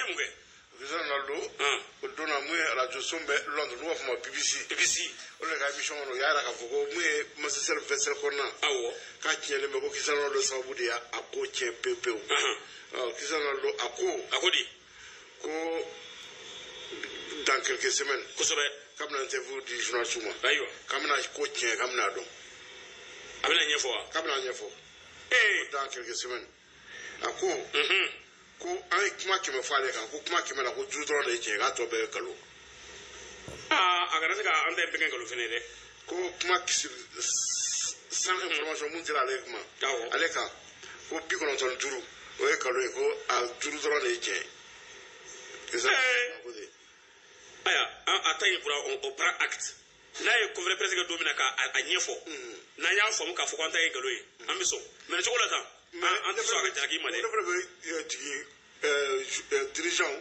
bɛ mun kɛ Cristiano Ronaldo o donna mun ye radio so bɛ Londres n'o b'a fɔ ma BBC o de ka émission kɔnɔ o y'a yira k'a fɔ ko mun ye Manchester Vessel kɔnɔna k'a tiɲɛlen bɛ ko Cristiano Ronaldo sababu de y'a ko tiɲɛ pewu Cristiano Ronaldo a ko di ko dans quelques semaines kosɛbɛ k'a bɛna interview di journaliste ma ayiwa k'a bɛna ko tiɲɛ k'a bɛna dɔn a bɛna ɲɛfɔ wa k'a bɛna ɲɛfɔ dans quelques semaines a ko an ye kuma 100 fɔ ale kan ko kuma 100 la ko juru dɔrɔn de ye tiɲɛ k'a tɔ bɛɛ ye nkalon a kana se ka an tɛ bɛɛ kɛ nkalon fɛnɛ dɛ ko kuma sans information mun dira ale kuma ale kan ko 95 o ye nkalon ye ko a juru dɔrɔn de ye tiɲɛ aya a ta yen o pra acte n'a ye conférence presse kɛ don min na k'a ɲɛfɔ n'an y'a faamu k'a fɔ ko an ta ye nkalon ye an bɛ sɔn mais cogo la tan an tɛ sɔn a ka jalaki ma dɛ ne fana bɛ jigin dirigeant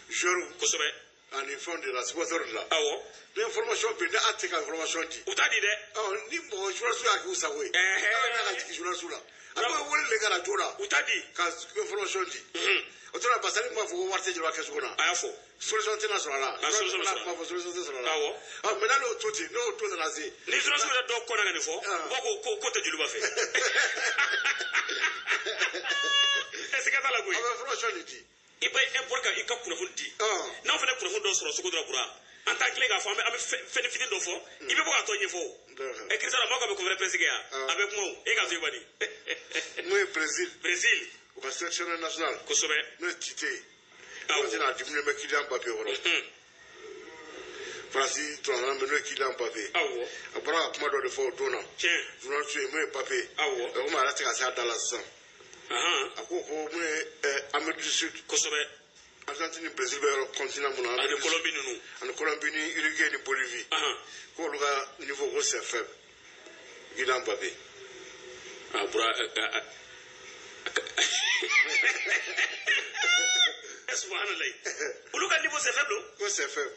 joueur kosɛbɛ ani fɛnw de la supporter de la awɔ ni information bɛ ne a tɛ ka information di u t'a di dɛ ni mɔgɔ journaliste y'a k'u sago ye ala ka jigin journaliste la a bɛ wele de ka radio la u t'a di ka information di o tora Basali m'a fɔ ko wari tɛ jɛba kɛsu kɔnɔ a y'a fɔ solution tɛna sɔrɔ a la solution tɛ sɔrɔ a la awɔ mais n'ale y'o to ten n'o to nana se ni journaliste yɛrɛ dɔw kɔnna ka nin fɔ ko tɛ joliba fɛ siga t'a la koyi a bɛ information de di i bɛ import ka i ka kunnafoni di n'aw fana kunnafoni dɔ sɔrɔ sugu dɔ kura an t'a tilen k'a fɔ an bɛ fɛn fitinin dɔ fɔ i bɛ bɔ k'a tɔ ɲɛfɔ o Cristiano mɔgɔ bɛ conférence presse kɛ yan a bɛ kuma o e k'a to i bani n'o ye Brésil u ka sélectionneur national kosɛbɛ n'o ye Tite ye o tɛna diminuer bɛ Kylian Mbappé kɔrɔ Faransi tɔnɔnna bɛ n'o ye Kylian Mbappé a bɔra ka kuma dɔ de fɔ o don na journaliste ye mun ye Mbappé komi a yɛrɛ tɛ ka se a da la sisan a ko mun ye Amérique du Sud kosɛbɛ Argentine ni Brésil bɛ yɔrɔ continent mun na ani Colombie ninnu ani Colombie ni Uruguay ni Bolivie k'olu ka niveau ko c'est faible Kylian Mbappé a bɔra subhanallah olu ka niveau c'est faible ko c'est faible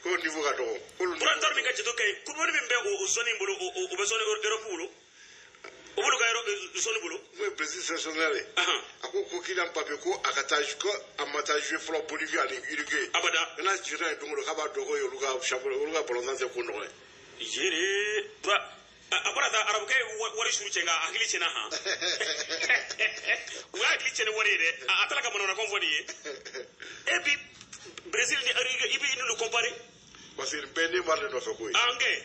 ko niveau ka dɔgɔ burateur min ka jito kɛ kuboni min bɛ o zone bolo o bɛ zone Europe bolo o bolo ka zone bolo n'o ye Brésil sélectionneur ye a ko Kylian Mbappé ko a ka taa ko a ma taa jouer fɔlɔ Bolivie ani Uruguay abada n'a jiginna yen don o don k'a b'a dɔn ko olu ka ballon tɛ ko nɔgɔ ye yere a bɔra ta arabukɛ ye wari suru cɛ nka hakili tiɲɛna han u y'a hakili tiɲɛ ni wari ye dɛ a taara ka manamanakan fɔ nin ye e bi Brésil ni Uruguay i b'i n'olu comparer parce que bɛɛ Neymar de nɔfɛ ko ye an kɛ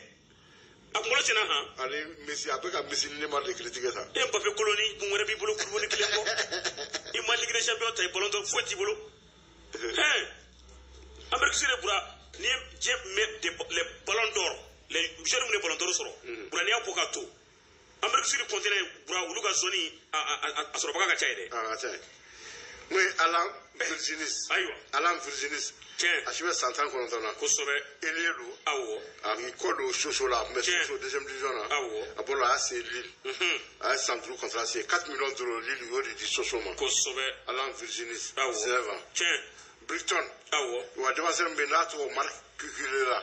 a kunkolo tiɲɛna han ani Messi a bɛ ka Messi ni Neymar de critiquer sa e Mbappé koloni kun wɛrɛ b'i bolo kuruboni kelen kɔ i ma Ligue des Champions ta i ballon d'or foyi t'i bolo Amérique du Sud de bura ni les ballons d'or les joueurs minnu ye ballon d'or sɔrɔ bura n'i y'a bɔ ka to Amérique du Sud continent bura olu ka zone a sɔrɔbaga ka ca ye dɛ a ka ca ye n'o ye Alan Virginis ayiwa Alan Virginis a si bɛ san 19 na kosɛbɛ ailier don awɔ a k'i kɔ don Soso la mais Soso deuxième division na a bɔra a y'a se Lille a ye san 5 contrat signé 4 millions d'euros Lille y'o de di Soso ma kosɛbɛ Alan Virginis 19 ans Brighton awɔ wa denmisɛnnin min bɛ yen n'a tɔgɔ Marc Cucurella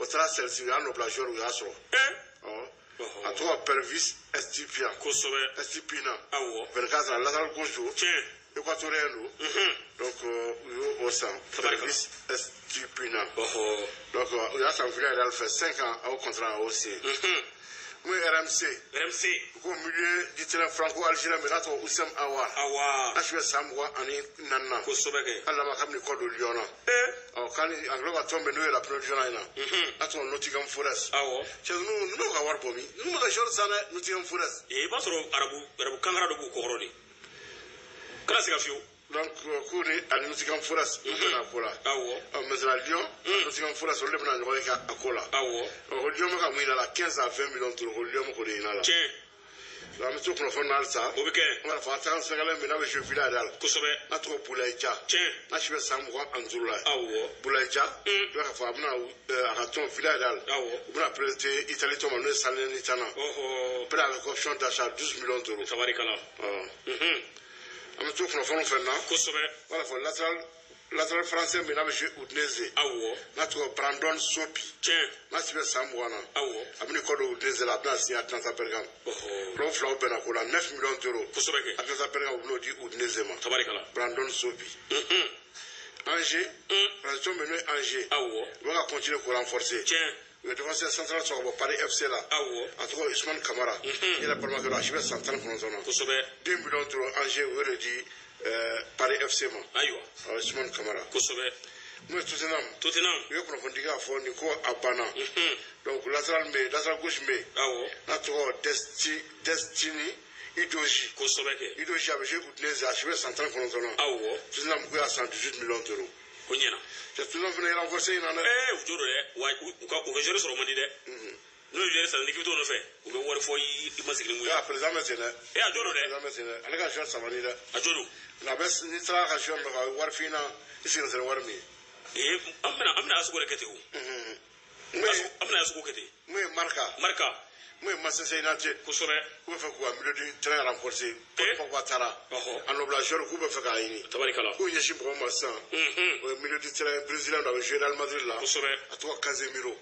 o taara Chelsea u y'a nɔbila joueur u y'a sɔrɔ a tɔgɔ Pervis Estipina awɔ 24 ans latéral gauche équatorien don donc u y'o san Pervis Estipina donc u y'a san Villarreal fɛ 5 ans a y'o contrat a y'o signé mun ye RMC ko milieu du terrain franco-algérien min n'a tɔgɔ Oussem Aouar n'a si bɛ san 24 nan kosɛbɛ kɛ hali n'a ma kabini kɔ don Lyon na k'ani angilɛ ka tɔn bɛ n'o ye la première division in na n'a tɔgɔ Nottingham Forest cɛ ninnu ka wari bɔ min ninnu ma ka joueur san dɛ Nottingham Forest i b'a sɔrɔ arabu kankara dɔ b'u kɔkɔrɔ de kana se ka fiyewu donc k'u ni ani Nottingham Forest u bɛna a ko la maintenant Lyon Nottingham Forest olu de bɛna ɲɔgɔn ye k'a ko la o Lyon bɛ ka mun ɲini a la 15 à 20 millions d'euros o Lyon bɛ k'o de ɲini a la an bɛ to kunnafoni na halisa o bɛ kɛ an b'a fɔ attaquant sénégalais min n'a bɛ jouer Villarreal kosɛbɛ n'a tɔgɔ Boulaye Dia n'a si bɛ san 25 la Boulaye Dia i b'a fɔ a bɛna a ka tɔn Villarreal u bɛna présenter Italie tɔn ma n'o ye Salernitana peut-être avec option d'achat 12 millions d'euros tabarikala an bɛ to kunnafoni fɛn na kosɛbɛ wala fɔ latéral français min n'a bɛ jouer Udinese n'a tɔgɔ Brandon Sopi n'a si bɛ san 20 na a bɛna i kɔ don Udinese la a bɛna signer Atlanta Bergame olu filaw bɛnna ko la 9 millions d'euros kosɛbɛ kɛ Atlanta Bergame u bɛn'o di Udinese ma tabarikala Brandon Sopi Angers. Transition menée Angers. On va continuer pour renforcer. Le défenseur central sur Paris FC là. En tout cas, Ousmane Kamara. Il a parlé de la Chibé Santan pour nous. 2 millions d'euros Angers, vous avez dit Paris FC. Ousmane Kamara. Moi, Tottenham. Il y a un fondiga à fond, Nico Abana. Donc, latéral gauche, mais. Naturel Destiny. Idoji. Idoji avait joué contre les archivés Santan pour nous. Tottenham a 118 millions d'euros. Tottenham venait renforcer une année. Vous avez géré sur le monde. Nous avons géré ça, l'équipe de fait. Vous avez fait une masse de mouillage. Président Météné. Et à Doro, elle a joué à Savanida. À Doro. La baisse n'est pas à jouer à Warfina. Ici, nous allons voir mieux. Et amna asukore kete wu amna asukore kete mais marca mais masese inate kusobe ko fa ko amilo di très renforcer pour watara en oblageur ko be fa ka yini tabarikala ko yeshi bo massa amilo di très brésilien dans le Real Madrid là kusobe atwa Casemiro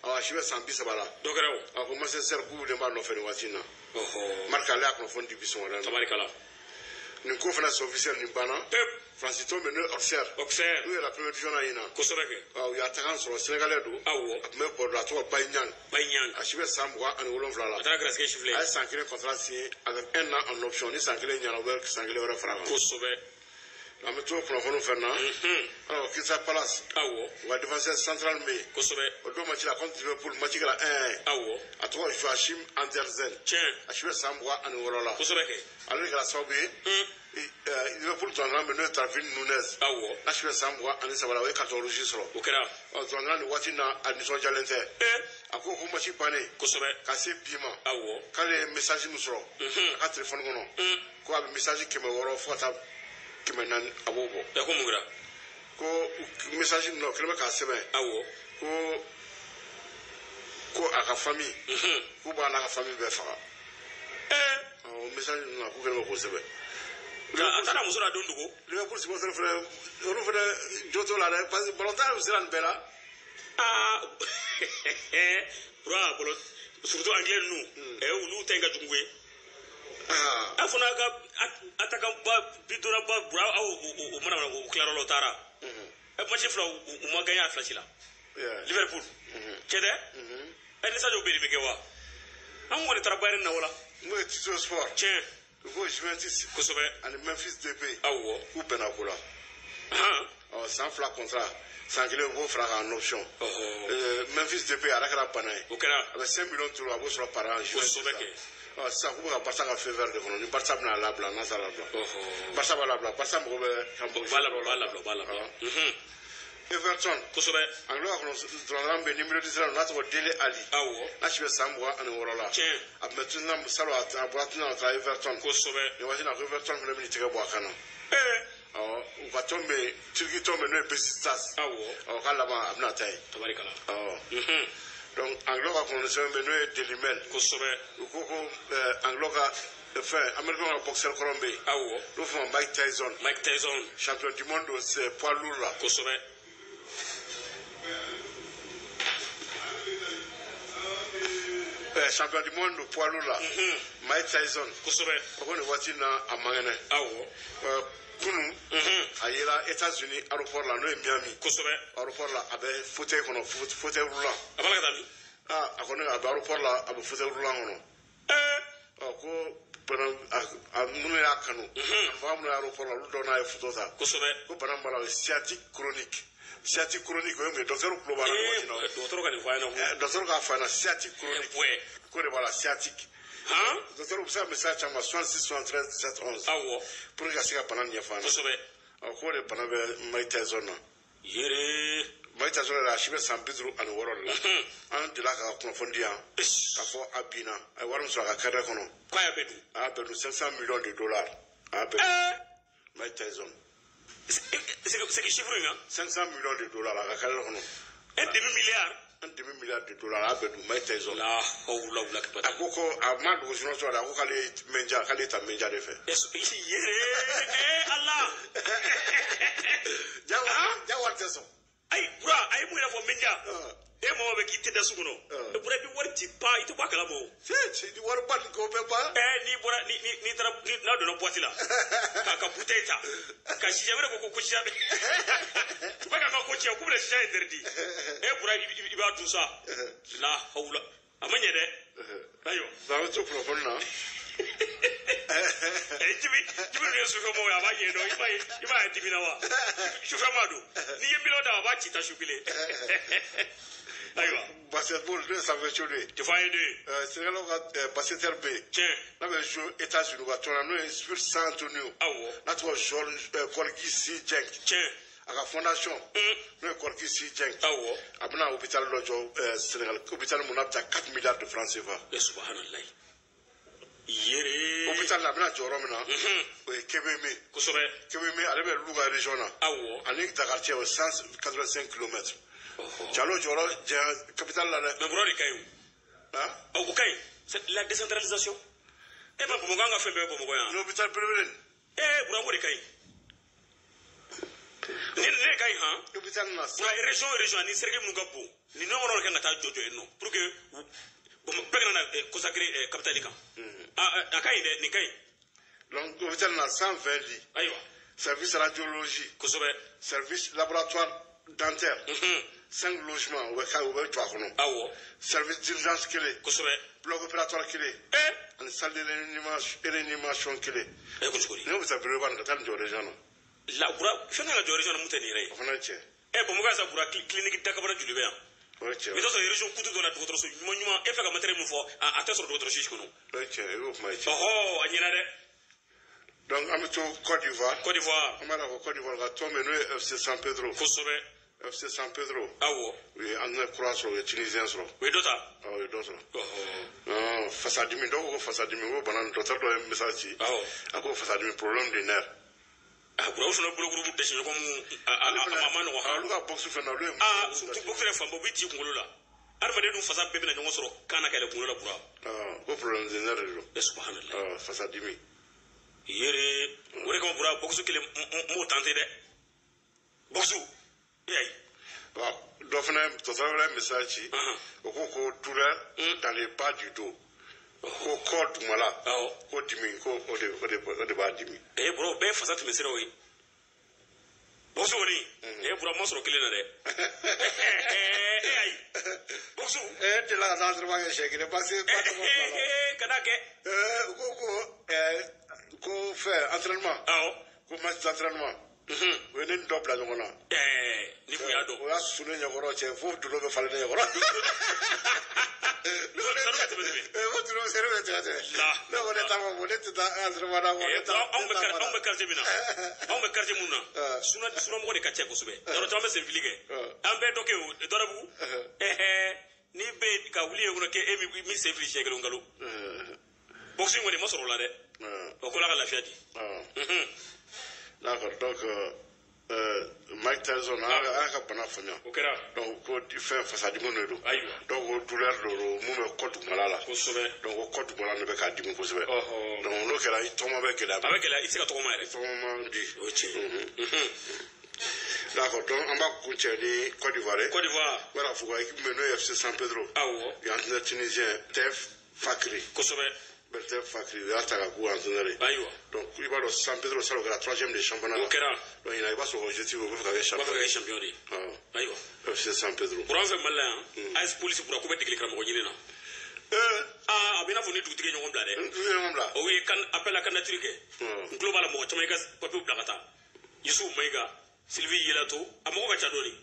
awa shibe sambi sabala dogarawo ako masese ko de ma no fe watina marca la ko fondi bison wala tabarikala ni conférence officielle ni bana Francis Tom menu Auxerre. Nous la première division à Ina. Il y a attaquant sur le Sénégalais d'où. Mais pour la tour Baignan. A chivé Sambois en Wolonflala. A s'enquêter contrat signé avec un an en option. Il s'enquêter Nianover qui s'enquêter au référent. La méthode pour le Fernand. Alors, Kisa Palace. On va défenser central mais. Au deux matchs, la contre Liverpool, match la 1. À trois, Joachim Andersen. A chivé Sambois en Wolonflala. Alors, il y a la Saubé. Liverpool tɔnɔn bɛ n'o ye Darwin Nunez. n'a si bɛ san mugan ani saba la o ye carton rouge sɔrɔ. o kɛra. tɔnɔn nin waati na a nisɔndiyalen tɛ. a ko match bannen. kosɛbɛ. ka se bi ma. k'ale ye message min sɔrɔ. a ka telefɔni kɔnɔ. ko a bɛ message 600 fo ka taa 400 a b'o bɔ. ko mun kɛra. ko message ninnu o kɛlen bɛ k'a sɛbɛn. ko a ka famille. k'u b'a n'a ka famille bɛɛ faga. o message ninnu na k'u kɛlen bɛ k'o sɛbɛn. Atara muso la don dugu. Liverpool supporter frère, olu fana joto la dɛ parce que ballontan bɛ siran nin bɛɛ la. Bro, surtout anglais ninnu, olu tɛ ka jugu ye. A fana ka attaquant ba bidonna ba bro o mana o kilayɔrɔ la o taara. Match fila u ma gagné a fila si la. Liverpool. Cɛ tɛ? Ni Sadio Beri bɛ kɛ wa? An kɔni taara Bayern na o la. N'o ye Tito Sport. Tiɲɛ. Ko Juventus kosɛbɛ ani Memphis Depay k'u bɛnna ko la san fila contrat san kelen u b'o fara k'an option Memphis Depay a yɛrɛ kɛra bana ye o kɛra a bɛ 5 millions d'euros a b'o sɔrɔ par an kosɛbɛ kɛ sisan k'u bɛ ka Barça ka feu vert de kɔnɔ ni Barça bɛna a labila n'a t'a labila Barça b'a labila Barça mɔgɔ bɛ Everton kosɛbɛ anglo kɔnɔ dɔrɔn bɛ numéro 10 n'a tɔgɔ Dele Ali n'a si bɛ san 26 la a bɛ tuna salo a bɔra tuna a taara Everton kosɛbɛ nin waati na ko Everton fana bɛ tigɛ bɔ a kan na u ka tɔn bɛ Turki tɔn bɛ n'o ye Besiktas k'a laban a bɛna taa yen donc anglo ka kɔnɔ sɛbɛn bɛ n'o ye Delimel kosɛbɛ u ko ko anglo ka fɛn américain ka boxeur kɔrɔ bɛ yen n'o fɔ ma Mike Tyson champion du monde poids lourd la kosɛbɛ. Champion du monde poids lourd là Mike Tyson kosɛbɛ o ko nin waati na a man kɛnɛ kunu a yera États-Unis aéroport la n'o ye Miami kosɛbɛ aéroport la a bɛ fauteuil kɔnɔ fauteuil roulant a b'a la ka taa min a ko ne a bɛ aéroport la a bɛ fauteuil roulant kɔnɔ ko bana minnu y'a kanu a fa minnu ye aéroport la olu dɔw n'a ye photo ta kosɛbɛ ko bana b'a la o ye sciatique chronique o ye mun ye docteur kulo b'a la waati na docteur ka nin fɔ a ɲɛna docteur k'a fɔ a ɲɛna sciatique chronique ko de b'a la sciatique docteur bɛ se ka message caman 66 73 17 11 pour que ka se ka bana ɲɛfɔ an na kosɛbɛ k'o de bana bɛ Mike Tyson na Mike Tyson yɛrɛ a si bɛ san 56 de la an delila ka kunnafoni yan k'a fɔ a binna a ye wari min sɔrɔ a ka carrière kɔnɔ k'a y'a bɛɛ dun 500 millions de dollars a y'a bɛɛ dun Mike Tyson. C'est qui chiffre là 500 millions de dollars à la carrière. Un demi-milliard de dollars à Bedou, Mike Tyson. Là, oh là, là, à Coco, à Madou, je ne sais pas, à aller menja, à aller ta menja de fait. Allah! Jawar Tyson. Aïe, bra, aïe, moi, la fois menja. Et moi, avec k'i tɛ da sugu kɔnɔ e bɔra i bɛ wari ci pan i tɛ bɔ a kalama o ni wari ba nin ko bɛɛ ban n'i bɔra n'a donna boîte la ka bouteille ta ka sisɛ wɛrɛ ko sisɛ u bɛ ka ko tiɲɛ k'u bɛna sisɛ interdit bɔra i b'a dun sa la hawla a ma ɲɛ dɛ ayiwa n'an bɛ to kunnafoni na jibi ninnu ye sufɛmɔgɔw ye a b'a ɲɛ dɔn i b'a ye dibi na wa sufɛma don n'i ye miliyɔn d'a ma a b'a ci ta su kelen ayiwa basketball ne ye sanfɛ co de ye tɛ fɔ an ye de ye Sénégalais ka basketteur bɛ yen tiɲɛ n'a bɛ jouer États-Unis ka tɔn na n'o ye Spirit San Antonio awɔ n'a tɔgɔ George Gorgui C. Dieng tiɲɛ a ka fondation n'o ye Gorgui C. Dieng awɔ a bɛna hôpital dɔ jɔ Sénégal hôpital mun n'a bɛ taa 4 milliards de francs CFA subahanallahi yere hôpital la a bɛna jɔ yɔrɔ min na o ye Kébémé kosɛbɛ Kébémé ale bɛ Louga région na awɔ ani Dakar cɛ o ye 185 kilomètres Jalo jɔyɔrɔ jɛya capitale la dɛ mais bɔrɔ de ka ɲi o o ka ɲi c'est la décentralisation ma Bamakɔ an ka fɛn bɛɛ ye Bamakɔ yan ni hôpital privé bɔrɔ de ka ɲi ne ka ɲi han hôpital na région ani serge minnu ka bon ni ɲɔgɔn dɔ kan ka taa jɔ yen nɔ pour que bɛɛ kana na consacrer capitale kan a ka ɲi dɛ nin ka ɲi donc hôpital na 120 lits ayiwa service radiologie kosɛbɛ service laboratoire dentaire 5 logements u bɛ jɔ a kɔnɔ awɔ service d'urgence kelen kosɛbɛ bloc opératoire kelen ani salle de réanimation kelen kosɛbɛ ni hôpital privé ba nin ka taa nin jɔ région na la bura fɛn ka jɔ région na mun tɛ nin yɛrɛ ye o fana ye tiɲɛ Bamakɔ yan sa bura clinique dakabara joli bɛ yan o ye tiɲɛ i bɛ t'a sɔrɔ région kutu dɔ la dɔgɔtɔrɔso ɲuman e fɛ ka matériel min fɔ a tɛ sɔrɔ dɔgɔtɔrɔso si kɔnɔ o ye tiɲɛ i y'o kuma ye tiɲɛ ɔhɔ a ɲɛna dɛ donc an bɛ to Côte d'Ivoire an b'a la fɔ Côte d'Ivoire ka tɔn min n'o ye FC San Pedro kosɛbɛ FC San Pedro awɔ u ye entraîneur kura sɔrɔ u ye tunisien sɔrɔ u ye dɔ ta u ye dɔ sɔrɔ fasadimi dɔw ko fasadimi ko bana docteur dɔ ye message ci a ko fasadimi problème de nerf bura u fana bolokuru dɛsɛ ɲɔgɔn mu a ma nɔgɔ han olu ka box fɛn na olu ye surtout box yɛrɛ fanba u bɛ ci kunkolo la adamaden dun fasa bɛɛ bɛna ɲɔgɔn sɔrɔ kan na kɛlɛ kunkolo la bura ko problème de nerf de don subhanallah fasadimi yere o de kama bura box kelen m'o tante dɛ box yayi dɔ fana docteur wɛrɛ message ci o ko douleur dans les bas du dos ko kɔ dugumala ko dimi ko o de b'a dimi bura o bɛɛ ye fasa tɛmɛ siraw ye box kɔni bura ma sɔrɔ kelen na dɛ ayi box delila ka taa entraînement kɛ siɲɛ kelen parce que ka n'a kɛ ko fɛn entraînement ko match d'entraînement o ye ne ni dɔ bila ɲɔgɔn na ni kun y'a dɔn o y'a susu ne ɲɛkɔrɔ cɛ fo dulo bɛ falen ne ɲɛkɔrɔ fo dulo bɛ sere bɛ tigɛ ne ko ne t'a fɔ ne tɛ taa entraînement na anw bɛ quartier min na anw bɛ quartier mun na sunamɔgɔ de ka ca kosɛbɛ yɔrɔ caman bɛ senfili kɛ an bɛɛ dɔ kɛ o dɔrɔbugu n'i bɛ ka wuli ye kɔnɔ k'e min senfili siɲɛ kelen nkalon boxing kɔni ma sɔrɔ o la dɛ o ko la ka lafiya di d'accord donc Mike Tyson a ka bana faamuya o kɛra donc ko fɛn fasadimi de don ayiwa donc ko douleur de don mun bɛ kɔ dugumala la kosɛbɛ donc ko kɔ dugumala de bɛ k'a dimi kosɛbɛ donc n'o kɛra i tɔgɔma bɛ gɛlɛya a bɛ gɛlɛya i tɛ se ka tɔgɔma yɛrɛ tɔgɔma di o ye tiɲɛ d'accord donc an b'a kuncɛ ni Côte d'Ivoire n b'a fɔ ka équipe min n'o ye FC San Pedro awɔ u ye entraîneur tunisien Tef Fakri kosɛbɛ Bertin Fakri u y'a ta ka k'u entraîneur ye ayiwa donc i b'a dɔn San Pedro salon kɛra 3e de championnat o kɛra donc ɲinan i b'a sɔrɔ objectif o bɛ fɛ ka kɛ champion de ayiwa FC San Pedro bura an fɛ Mali la yan AS Police bura k'u bɛ degeli karamɔgɔ ɲini na a bɛ i n'a fɔ ni dugutigi ye ɲɔgɔn bila dɛ o ye appel à candidature kɛ n tulo b'a la mɔgɔ caman i ka papier bila ka taa Yusufu Mayiga Sylvie Yelato a mɔgɔ ka ca dɔɔni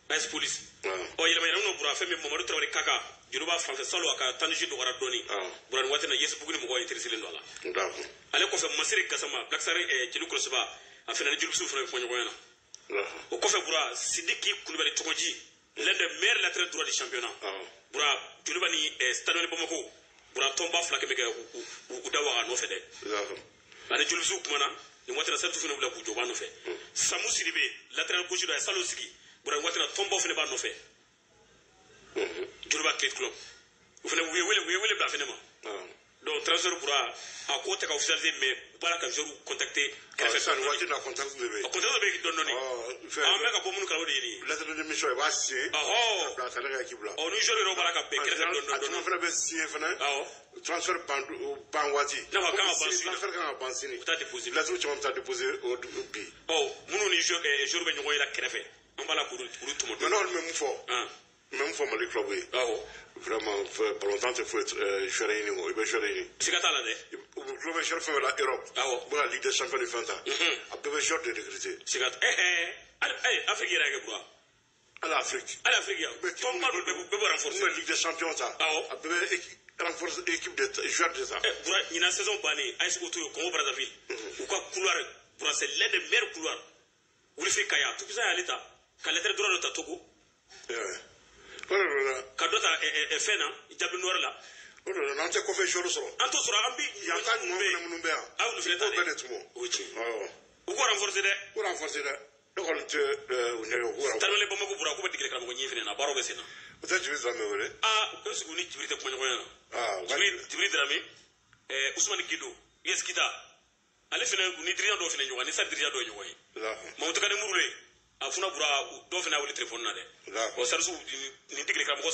AS Police yɛlɛma n'o bura fɛn min Mamadu Traoré Kaka jeliba fanfɛ salo a ka tanji dɔgɔra dɔɔni bura ni waati na Facebook ni mɔgɔ intéressé don a la ale kɔfɛ Masiri Gasama Black Sari Jeli Kɔlɔsiba a fana ni jelibusiw fana bɛ fɔ ɲɔgɔn ɲɛna o kɔfɛ bura Sidiki Kulubali Tɔgɔji l'un des meilleurs latéral droit du championnat bura jeliba ni Stade Bamako bura tɔnba fila kɛmɛ kɛ u da waga nɔfɛ dɛ ani jelibusiw kumana ni waati na Salifu fana wula k'u jɔ b'a nɔfɛ Samu Sidibe latéral gauche dɔ a ye salo sigi bura ni waati na tɔnbaw fana b'a nɔfɛ jeliba Clé Club u fana u ye wele bila fana ma donc transfert pourra a ko ta ka officialiser mais para ka jour contacter kɛrɛfɛ ça waati na contact de bɛ contact be don doni an bɛ ka bɔ minnu kala de yini lettre de démission i b'a signer bila ta ne ka équipe la ni jour yɛrɛ bara ka bɛn kɛrɛfɛ don doni fana bɛ signer fana transfert ban waati n'a ma kan ka ban sini transfert kan ka ban sini u ta déposer lettre caman bɛ taa déposer o bi minnu ni jour bɛ ɲɔgɔn yira kɛrɛfɛ an b'a la k'olu tɔmɔ maintenant on mɛ mun fɔ Mali club ye vraiment pour longtemps il faut être joueur ɲini o i bɛ joueur ɲini siga t'a la dɛ club bɛ joueur fɛn fɛn la Europe u bɛ ka Ligue des champions ni fɛn ta a bɛɛ bɛ joueur de recruter siga Afrique yɛrɛ kɛ bura ala Afrique yan tɔnba dɔ bɛɛ bɛ renforcer u bɛ Ligue des champions ta a bɛɛ bɛ renforcer équipe de joueur de ta bura ɲinan saison bannen AS Auto ye Congo Brazzaville u ka couloir bura c'est l'un des meilleurs couloirs Wilife Kaya tout ça y'ale ta ka lettre droit dɔ ta Togo ka dɔ ta fɛn na Diable Noir la o de la n'an tɛ kɔfɛ joueur sɔrɔ an t'o sɔrɔ an bi yan ta ɲuman minnu bɛ yan aw filɛ ta bɛɛ de tun o tiɲɛ u ko renforcer dɛ ko renforcer dɛ ne kɔni tɛ u ɲɛ o ko Tanimale Bamako bura ko bɛ degeli karamɔgɔ ɲini fɛnɛ na baaraw bɛ sen na o tɛ Djibril Dramé wele o sigi ni Djibril tɛ kuma ɲɔgɔn ɲɛna Djibril Dramé Ousmane Guido Yes Kita ale fɛnɛ ni dirigeant dɔw fɛnɛ ɲɔgɔn ni sa dirigeant dɔw ɲɔgɔn ye Mamadou Kane Murule a funa bura dɔw fɛnɛ wele téléphone na dɛ o sarisu ni degeli karamɔgɔ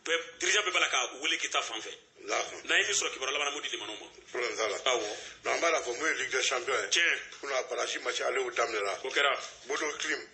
3 dirigeant bɛɛ b'a la ka wele Kita fan fɛ n'a ye min sɔrɔ kibaruya laban an b'o di limanaw ma problème t'a la an b'a la fɔ mun ye Ligue des champions ye tiɲɛ kunna barrage match ale y'o daminɛra o kɛra Bodo Klim